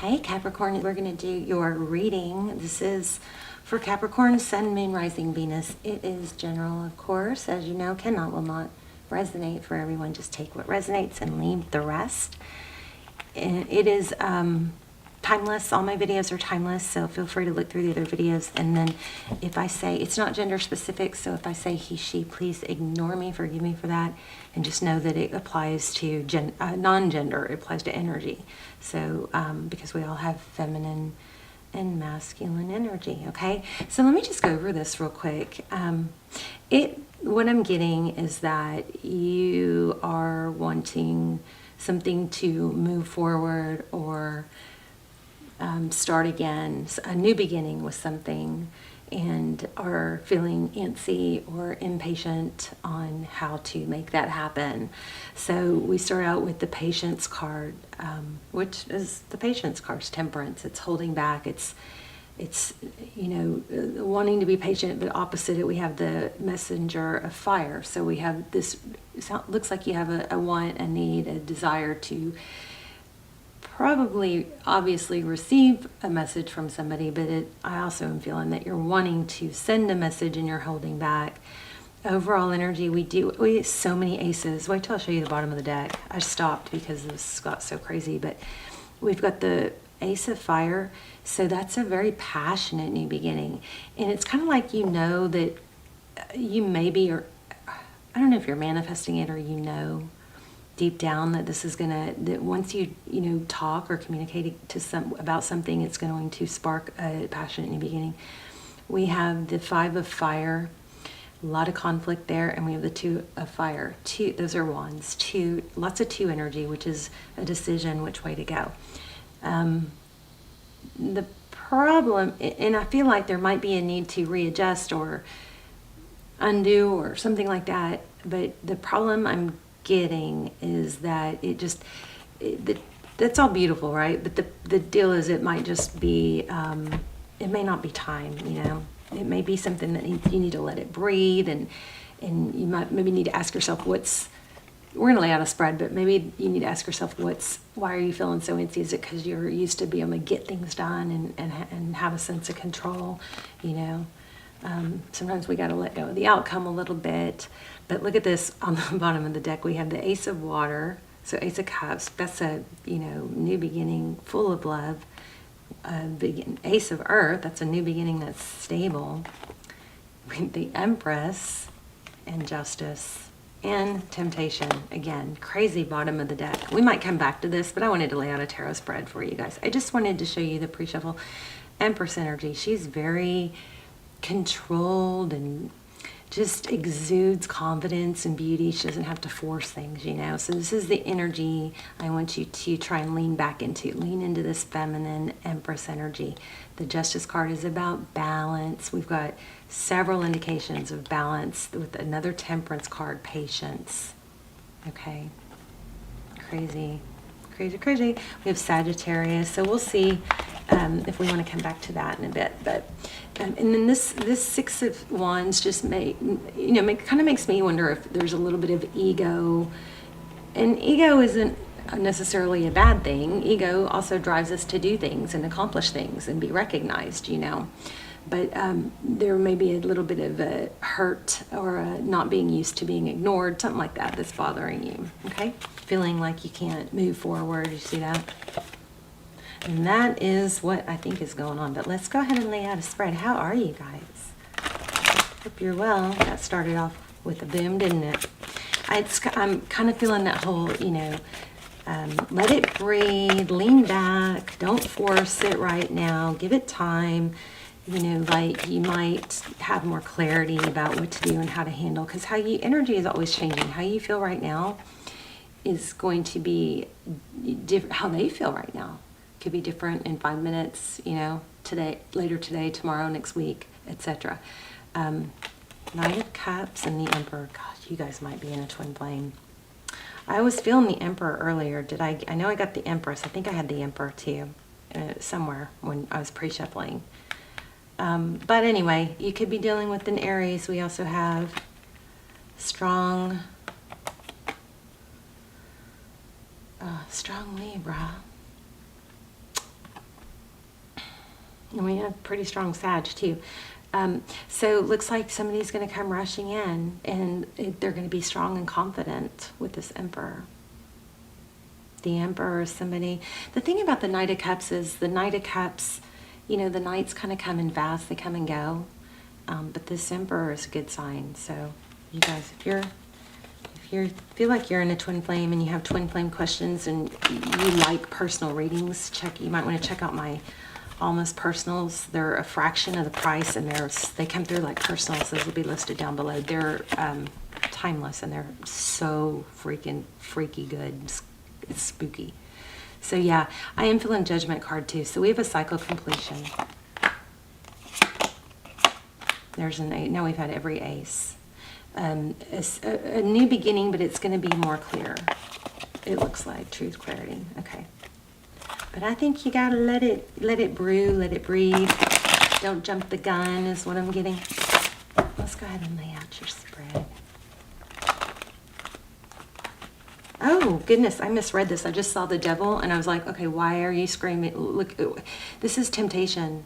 Hey Capricorn, we're going to do your reading. This is for Capricorn, Sun, Moon, Rising, Venus. It is general, of course. As you know, will not resonate for everyone. Just take what resonates and leave the rest. And it is timeless. All my videos are timeless, so feel free to look through the other videos. And then if I say, it's not gender specific, so if I say he, she, please ignore me, forgive me for that, and just know that it applies to non-gender, it applies to energy. So because we all have feminine and masculine energy, okay? So let me just go over this real quick. What I'm getting is that you are wanting something to move forward or start again, a new beginning with something, and are feeling antsy or impatient on how to make that happen. So we start out with the Patience card, which is the Patience card's temperance. It's holding back. It's you know, wanting to be patient, but opposite it we have the Messenger of Fire. So we have this, looks like you have a want, a need, a desire to probably obviously receive a message from somebody, but I also am feeling that you're wanting to send a message and you're holding back. Overall energy, we have so many aces. Wait till I show you the bottom of the deck. I stopped because this got so crazy, but we've got the Ace of Fire, so that's a very passionate new beginning. And it's kind of like, you know, that you maybe, or I don't know if you're manifesting it or you know deep down that this is that once you talk or communicate about something, it's going to spark a passionate new beginning. We have the Five of Fire, a lot of conflict there, and we have the Two of Fire. Those are wands. Lots of two energy, which is a decision which way to go. The problem, and I feel like there might be a need to readjust or undo or something like that, but the problem I'm getting is that that's all beautiful, right? But the deal is, it might just be, it may not be time, you know. It may be something that you need to let it breathe, and you might maybe need to ask yourself we're going to lay out a spread, but maybe you need to ask yourself why are you feeling so antsy? Is it because you're used to being able to get things done and have a sense of control, you know? Sometimes we got to let go of the outcome a little bit. But look at this on the bottom of the deck. We have the Ace of Water, so Ace of Cups. That's a new beginning, full of love. Ace of Earth. That's a new beginning that's stable. With the Empress and Justice and Temptation. Again, crazy bottom of the deck. We might come back to this, but I wanted to lay out a tarot spread for you guys. I just wanted to show you the pre-shuffle Empress energy. She's very controlled and just exudes confidence and beauty. She doesn't have to force things, you know. So this is the energy I want you to try and lean back into. Lean into this feminine Empress energy. The Justice card is about balance. We've got several indications of balance with another Temperance card, Patience. Okay. Crazy. Crazy, crazy. We have Sagittarius, so we'll see if we want to come back to that in a bit. But and then this Six of Wands just kind of makes me wonder if there's a little bit of ego, and ego isn't necessarily a bad thing. Ego also drives us to do things and accomplish things and be recognized, you know. But there may be a little bit of a hurt or a not being used to being ignored, something like that that's bothering you, okay? Feeling like you can't move forward, you see that? And that is what I think is going on. But let's go ahead and lay out a spread. How are you guys? Hope you're well. That started off with a boom, didn't it? I'm kind of feeling that whole, let it breathe, lean back, don't force it right now, give it time. Like you might have more clarity about what to do and how to handle, because energy is always changing. How you feel right now is going to be different. How they feel right now could be different in 5 minutes, today, later today, tomorrow, next week, etc. Knight of Cups and the Emperor. Gosh, you guys might be in a twin flame. I was feeling the Emperor earlier. I know I got the Empress. I think I had the Emperor too, somewhere when I was pre-shuffling. But anyway, you could be dealing with an Aries. We also have strong Libra. And we have pretty strong Sag too. So it looks like somebody's going to come rushing in, and they're going to be strong and confident with this Emperor. The Emperor is somebody. The thing about the Knight of Cups is the Knight of Cups, you know, the Knights kind of come in fast, they come and go. But this Emperor is a good sign. So you guys, if you feel like you're in a twin flame and you have twin flame questions and you like personal readings, you might want to check out my Almost Personals. They're a fraction of the price, and they come through like personals. Those will be listed down below. They're timeless, and they're so freaking freaky good. It's spooky. So yeah, I am feeling Judgment card too. So we have a cycle completion. There's an 8. Now we've had every ace. A new beginning, but it's going to be more clear. It looks like truth, clarity. Okay. But I think you gotta let it brew, let it breathe. Don't jump the gun is what I'm getting. Let's go ahead and lay out your spread. Oh, goodness, I misread this. I just saw the devil, and I was like, okay, why are you screaming? Look, this is temptation.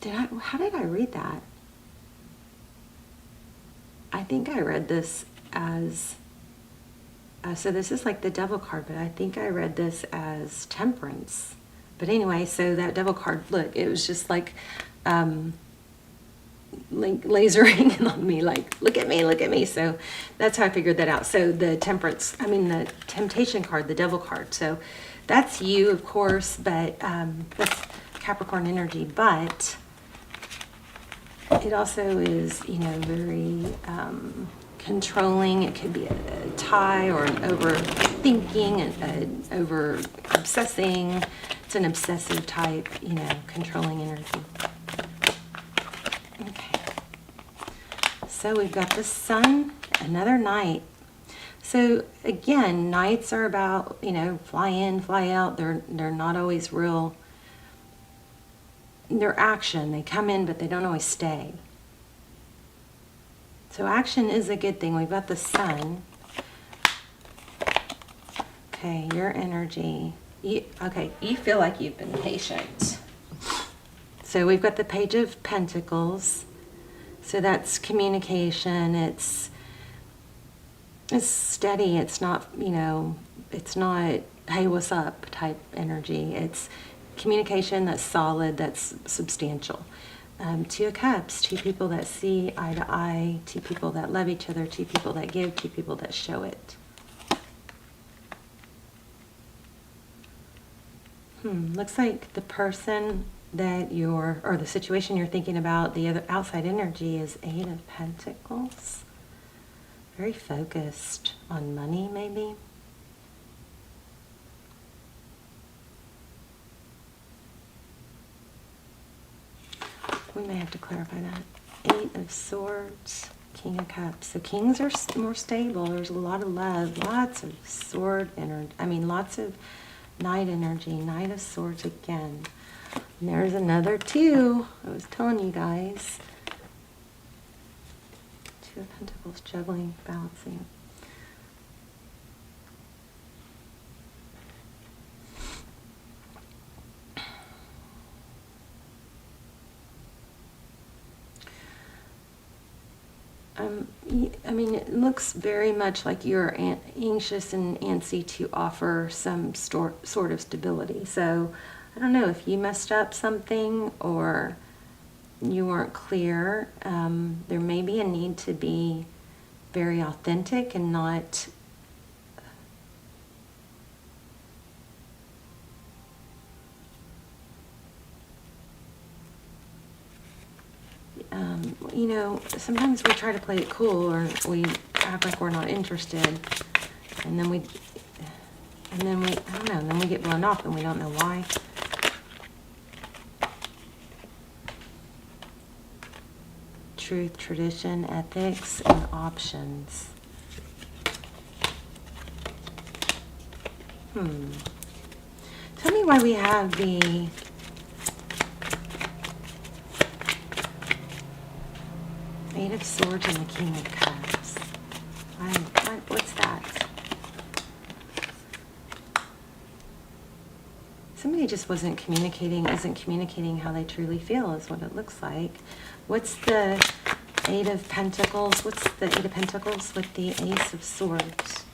How did I read that? I think I read this as... so this is like the devil card, but I think I read this as temperance. But anyway, so that devil card, look, it was just like lasering on me, like, look at me, look at me. So that's how I figured that out. So the the temptation card, the devil card. So that's you, of course, but that's Capricorn energy. But it also is, you know, very... controlling. It could be a tie or an overthinking, an over obsessing. It's an obsessive type, you know, controlling energy. Okay. So we've got the Sun, another Knight. So again, Knights are about, you know, fly in, fly out. They're not always real. They're action. They come in, but they don't always stay. So action is a good thing. We've got the Sun. Okay, your energy. You feel like you've been patient. So we've got the Page of Pentacles. So that's communication. It's steady. It's not, you know, it's not, hey, what's up type energy. It's communication that's solid, that's substantial. 2 of Cups, 2 people that see eye to eye, 2 people that love each other, 2 people that give, 2 people that show it. Looks like the person that or the situation you're thinking about, the other outside energy is 8 of Pentacles. Very focused on money, maybe. We may have to clarify that. 8 of Swords, King of Cups. So kings are more stable. There's a lot of love, lots of sword energy. Lots of Knight energy. Knight of Swords again. And there's another 2. I was telling you guys. 2 of Pentacles, juggling, balancing. It looks very much like you're anxious and antsy to offer some sort of stability. So, I don't know if you messed up something or you weren't clear. There may be a need to be very authentic and not... sometimes we try to play it cool, or we act like we're not interested, and then we, I don't know, and then we get blown off and we don't know why. Truth, tradition, ethics, and options. Tell me why we have the Eight of Swords and the King of Cups. What's that? Somebody just isn't communicating how they truly feel is what it looks like. What's the Eight of Pentacles? What's the Eight of Pentacles with the Ace of Swords?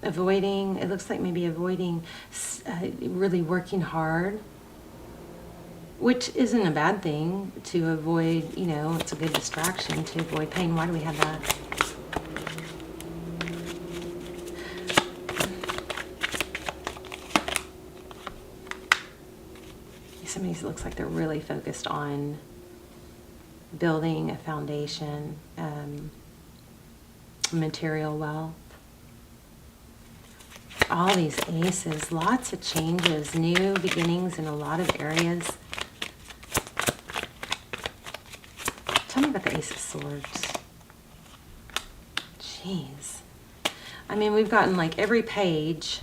Avoiding, it looks like maybe avoiding really working hard, which isn't a bad thing to avoid, you know, it's a good distraction to avoid pain. Why do we have that? Somebody looks like they're really focused on building a foundation, material wealth. All these aces, lots of changes, new beginnings in a lot of areas. Tell me about the Ace of Swords. Jeez. I mean, we've gotten like every page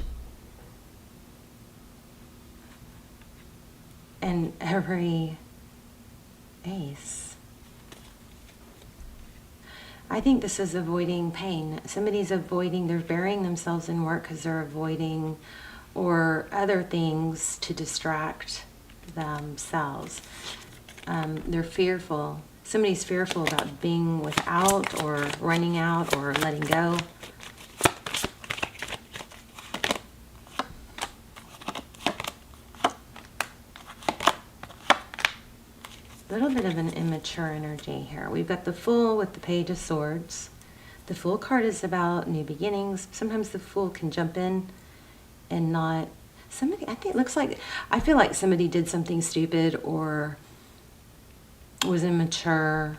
and every ace. I think this is avoiding pain. Somebody's avoiding, they're burying themselves in work because they're avoiding or other things to distract themselves. They're fearful. Somebody's fearful about being without or running out or letting go. A little bit of an immature energy here. We've got the Fool with the Page of Swords. The Fool card is about new beginnings. Sometimes the Fool can jump in and not... Somebody, I think it looks like... I feel like somebody did something stupid or was immature.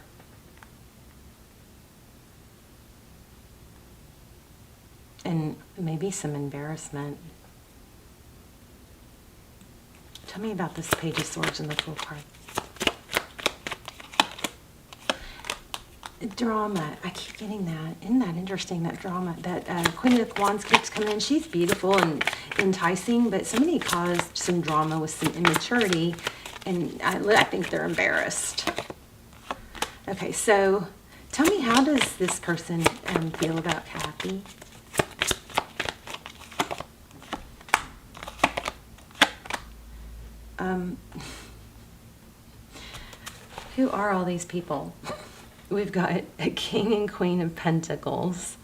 And maybe some embarrassment. Tell me about this Page of Swords and the Fool card. Drama. I keep getting that. Isn't that interesting, that drama? That Queen of Wands keeps coming in. She's beautiful and enticing, but somebody caused some drama with some immaturity, and I think they're embarrassed. Okay, so tell me, how does this person feel about Kathy? Who are all these people? We've got a King and Queen of Pentacles.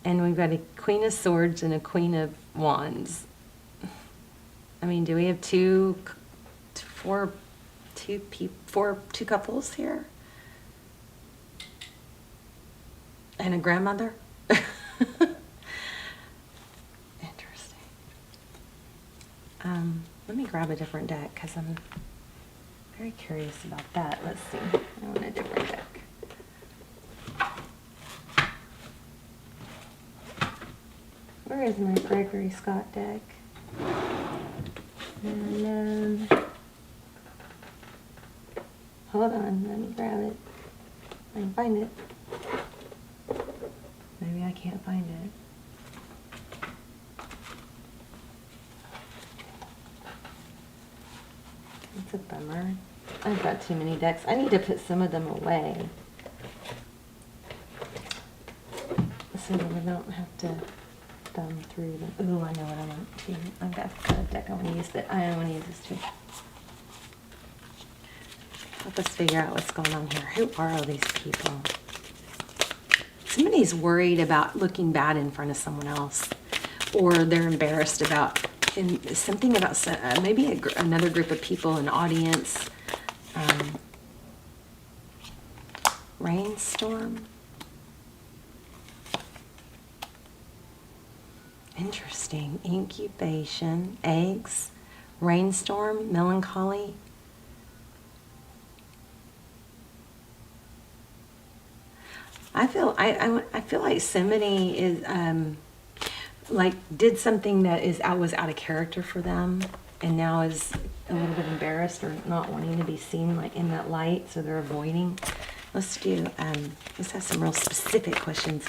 And we've got a Queen of Swords and a Queen of Wands. I mean, do we have two couples here? And a grandmother? Interesting. Let me grab a different deck because I'm very curious about that. Let's see. I want a different deck. Where is my Gregory Scott deck? And hold on, let me grab it. I can find it. Maybe I can't find it. It's a bummer. I've got too many decks. I need to put some of them away so that we don't have to thumb through them. Ooh, I know what I want to. I've got a deck I want to use, but I want to use this too. Help us figure out what's going on here. Who are all these people? Somebody's worried about looking bad in front of someone else, or they're embarrassed about something about maybe another group of people, an audience. Rainstorm. Interesting. Incubation, eggs, rainstorm, melancholy. I feel like somebody is like did something that was out of character for them, and now is a little bit embarrassed or not wanting to be seen like in that light, so they're avoiding. Let's have some real specific questions.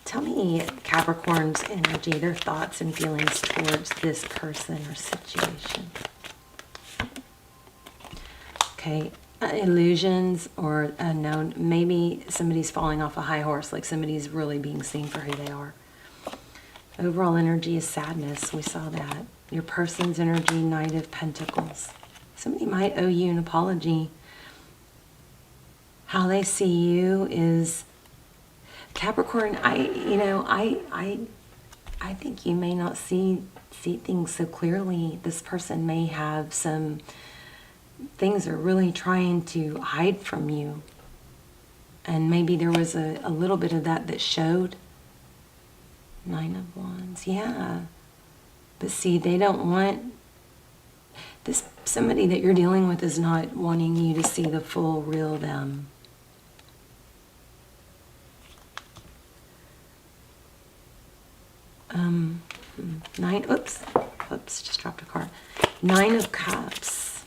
Tell me Capricorn's energy, their thoughts and feelings towards this person or situation. Okay, illusions or unknown. Maybe somebody's falling off a high horse, like somebody's really being seen for who they are. Overall energy is sadness. We saw that. Your person's energy, Knight of Pentacles. Somebody might owe you an apology. How they see you is Capricorn. I think you may not see things so clearly. This person may have some things they're really trying to hide from you. And maybe there was a little bit of that showed. 9 of Wands, yeah. But see, they don't want this. Somebody that you're dealing with is not wanting you to see the full, real them. Oops, just dropped a card. 9 of Cups.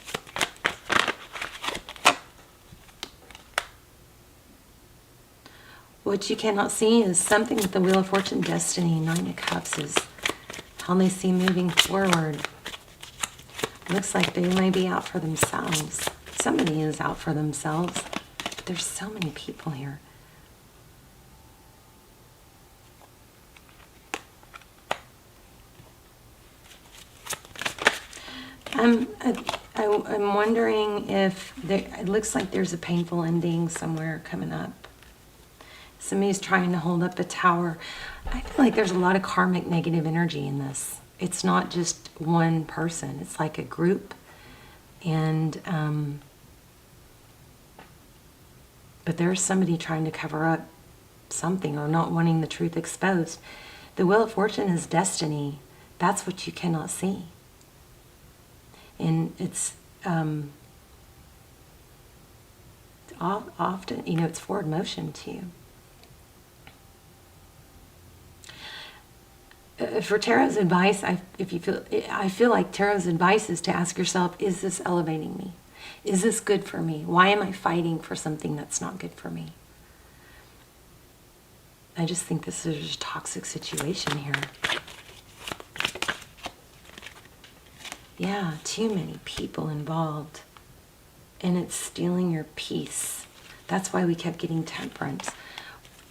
What you cannot see is something with the Wheel of Fortune, Destiny. 9 of Cups is how they see moving forward. Looks like they may be out for themselves. Somebody is out for themselves. But there's so many people here. I'm wondering if it looks like there's a painful ending somewhere coming up. Somebody's trying to hold up a tower. I feel like there's a lot of karmic negative energy in this. It's not just one person. It's like a group. And, but there's somebody trying to cover up something or not wanting the truth exposed. The Wheel of Fortune is destiny. That's what you cannot see. And it's often, it's forward motion too. For tarot's advice, I feel like tarot's advice is to ask yourself, is this elevating me? Is this good for me? Why am I fighting for something that's not good for me? I just think this is a toxic situation here. Yeah, too many people involved. And it's stealing your peace. That's why we kept getting Temperance.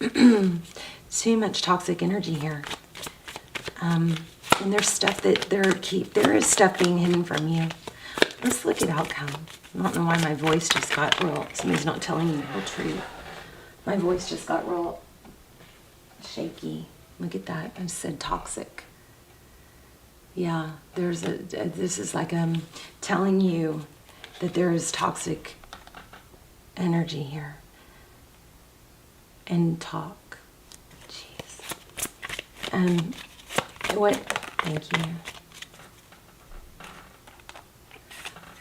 Too much toxic energy here. And there's stuff that there is stuff being hidden from you. Let's look at outcome. I don't know why my voice just got real. Somebody's not telling me the real truth. My voice just got real shaky. Look at that. I said toxic. Yeah, this is like I'm telling you that there is toxic energy here. And talk. Jeez. Thank you.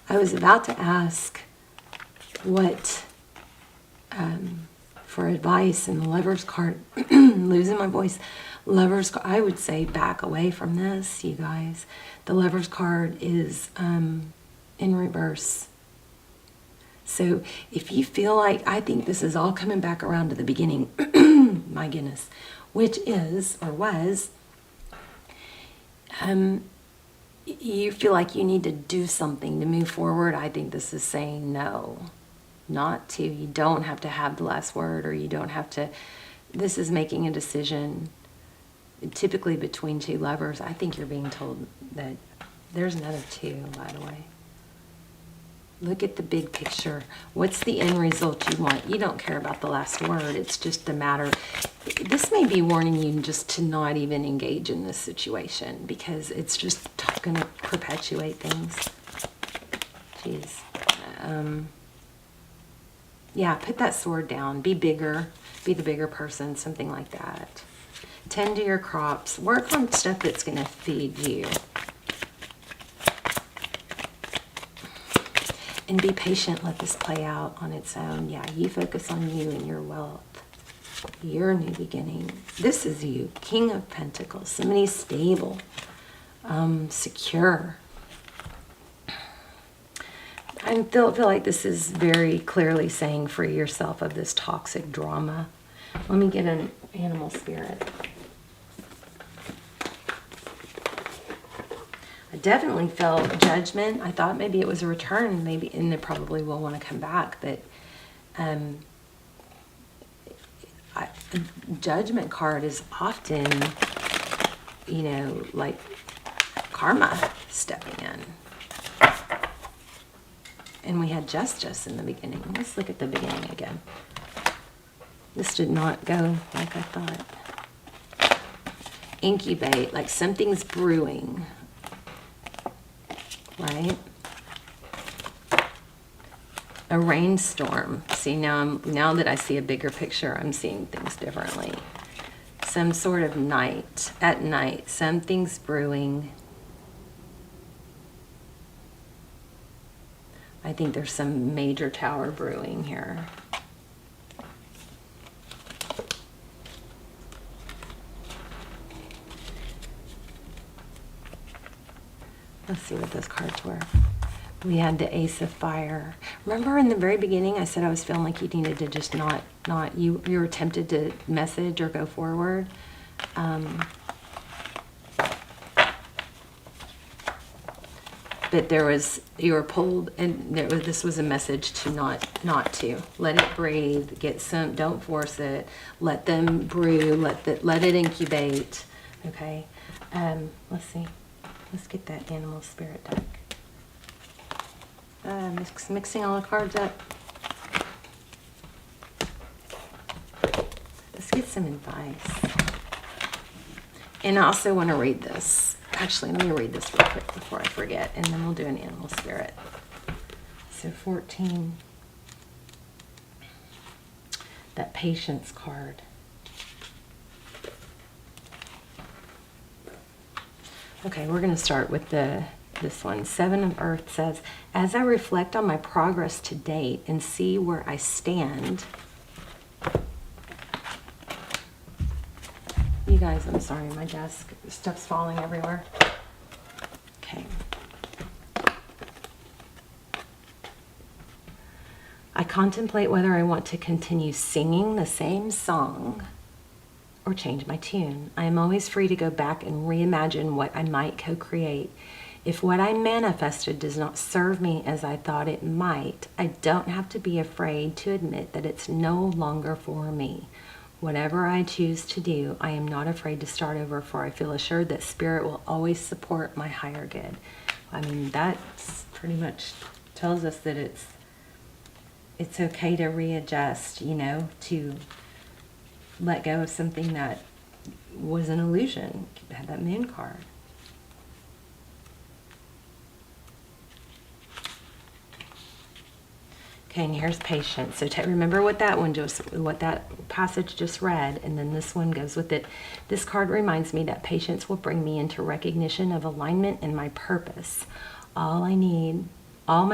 I was about to ask what, for advice in the Lover's card, losing my voice. Lover's, I would say back away from this, you guys. The Lover's card is in reverse. So if you feel like, I think this is all coming back around to the beginning, my goodness, which is, or was, you feel like you need to do something to move forward. I think this is saying no, not to. You don't have to have the last word, or you don't have to, this is making a decision. Typically between two lovers, I think you're being told that there's another two, by the way. Look at the big picture. What's the end result you want? You don't care about the last word. It's just a matter. This may be warning you just to not even engage in this situation, because it's just going to perpetuate things. Jeez. Yeah, put that sword down. Be bigger. Be the bigger person. Something like that. Tend to your crops. Work on stuff that's going to feed you. And be patient. Let this play out on its own. Yeah, you focus on you and your wealth. Your new beginning. This is you. King of Pentacles. Somebody stable. Secure. I feel like this is very clearly saying free yourself of this toxic drama. Let me get an animal spirit. I definitely felt judgment. I thought maybe it was a return, maybe, and they probably will want to come back, but judgment card is often, you know, like karma stepping in. And we had justice in the beginning. Let's look at the beginning again. This did not go like I thought. Incubate, like something's brewing, right? A rainstorm. See, now that I see a bigger picture, I'm seeing things differently. Some sort of night, at night, something's brewing. I think there's some major tower brewing here. Let's see what those cards were. We had the Ace of Fire. Remember in the very beginning I said I was feeling like you needed to just not you were tempted to message or go forward. But you were pulled, and this was a message to not to. Let it breathe, don't force it, let them brew, let it incubate, okay? Let's see, let's get that animal spirit deck. Mixing all the cards up. Let's get some advice. And I also want to read this. Actually, let me read this real quick before I forget, and then we'll do an animal spirit. So 14. That patience card. Okay, we're going to start with this one. 7 of Earth says, as I reflect on my progress to date and see where I stand. You guys, I'm sorry, my desk, stuff's falling everywhere. Okay. I contemplate whether I want to continue singing the same song or change my tune. I am always free to go back and reimagine what I might co-create. If what I manifested does not serve me as I thought it might, I don't have to be afraid to admit that it's no longer for me. Whatever I choose to do, I am not afraid to start over, for I feel assured that Spirit will always support my higher good. I mean, that's pretty much tells us that it's okay to readjust, you know, to let go of something that was an illusion. You had that Moon card. Okay, and here's patience. So remember what that passage just read, and then this one goes with it. This card reminds me that patience will bring me into recognition of alignment and my purpose. All my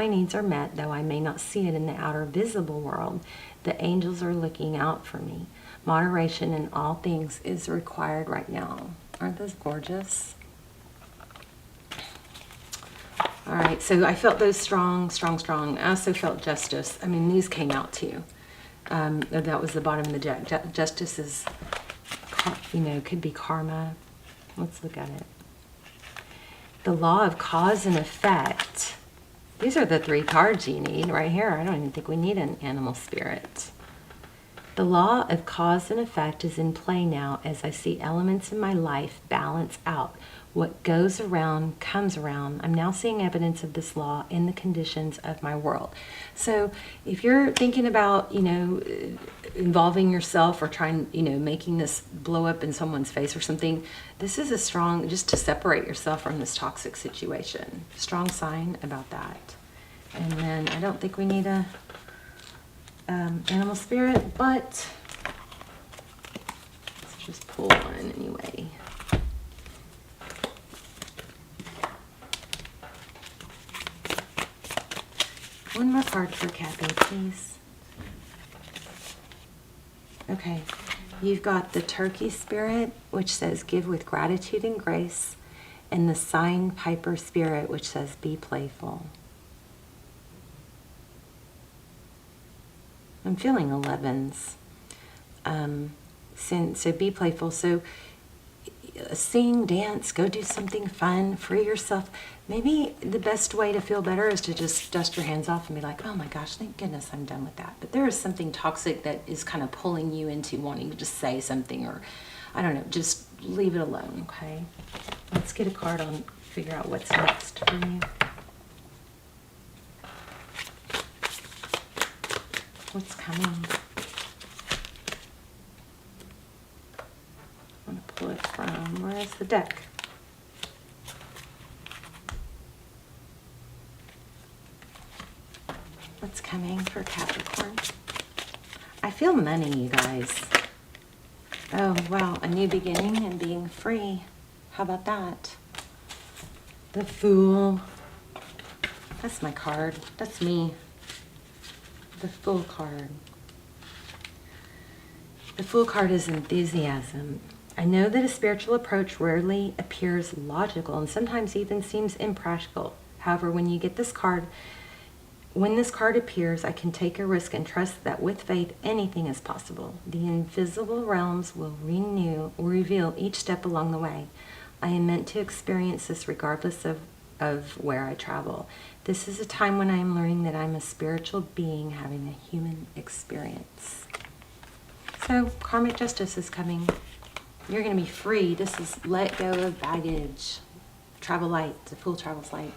needs are met, though I may not see it in the outer visible world. The angels are looking out for me. Moderation in all things is required right now. Aren't those gorgeous? All right, so I felt those strong. I also felt justice. I mean, these came out too. That was the bottom of the deck. Justice is, you know, could be karma. Let's look at it. The law of cause and effect. These are the 3 cards you need right here. I don't even think we need an animal spirit. The law of cause and effect is in play now as I see elements in my life balance out. What goes around comes around. I'm now seeing evidence of this law in the conditions of my world. So if you're thinking about, you know, involving yourself or trying, you know, making this blow up in someone's face or something, this is a strong, just to separate yourself from this toxic situation. Strong sign about that. And then I don't think we need a animal spirit, but let's just pull one anyway. One more card for Cappy, please. Okay, you've got the Turkey Spirit, which says give with gratitude and grace, and the Sign Piper Spirit, which says be playful. I'm feeling 11s. So be playful. So sing, dance, go do something fun, free yourself. Maybe the best way to feel better is to just dust your hands off and be like, oh my gosh, thank goodness I'm done with that. But there is something toxic that is kind of pulling you into wanting to just say something, or I don't know, just leave it alone, okay? Let's get a card on, figure out what's next for you. What's coming? I'm going to pull it from, where is the deck? What's coming for Capricorn? I feel money, you guys. Oh, wow, a new beginning and being free. How about that? The Fool. That's my card. That's me. The Fool card. The Fool card is enthusiasm. I know that a spiritual approach rarely appears logical and sometimes even seems impractical. However, when you get this card, when this card appears, I can take a risk and trust that with faith, anything is possible. The invisible realms will reveal each step along the way. I am meant to experience this regardless of where I travel. This is a time when I am learning that I'm a spiritual being having a human experience. So, karmic justice is coming. You're going to be free. This is let go of baggage. Travel light. The Fool travels light.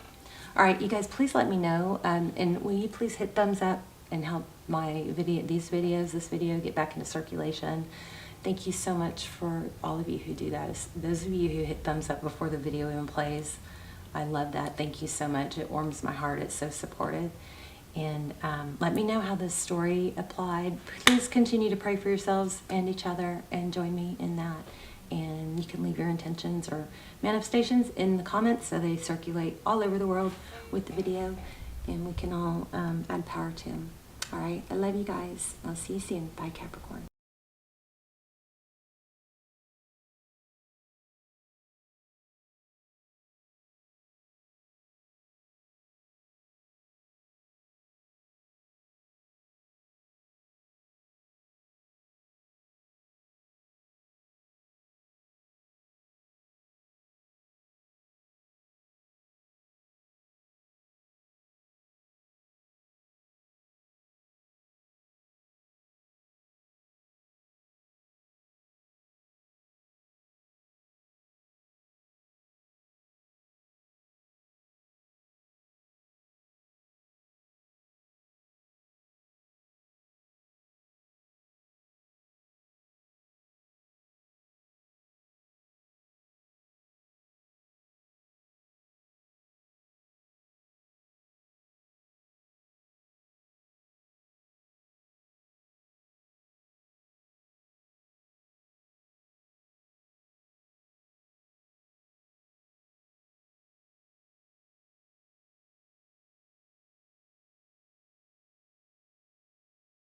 All right, you guys, please let me know. And will you please hit thumbs up and help my this video get back into circulation. Thank you so much for all of you who do that. Those of you who hit thumbs up before the video even plays, I love that. Thank you so much. It warms my heart. It's so supportive. And let me know how this story applied. Please continue to pray for yourselves and each other and join me in that. And you can leave your intentions or manifestations in the comments so they circulate all over the world with the video, and we can all add power to them. All right, I love you guys. I'll see you soon. Bye, Capricorn.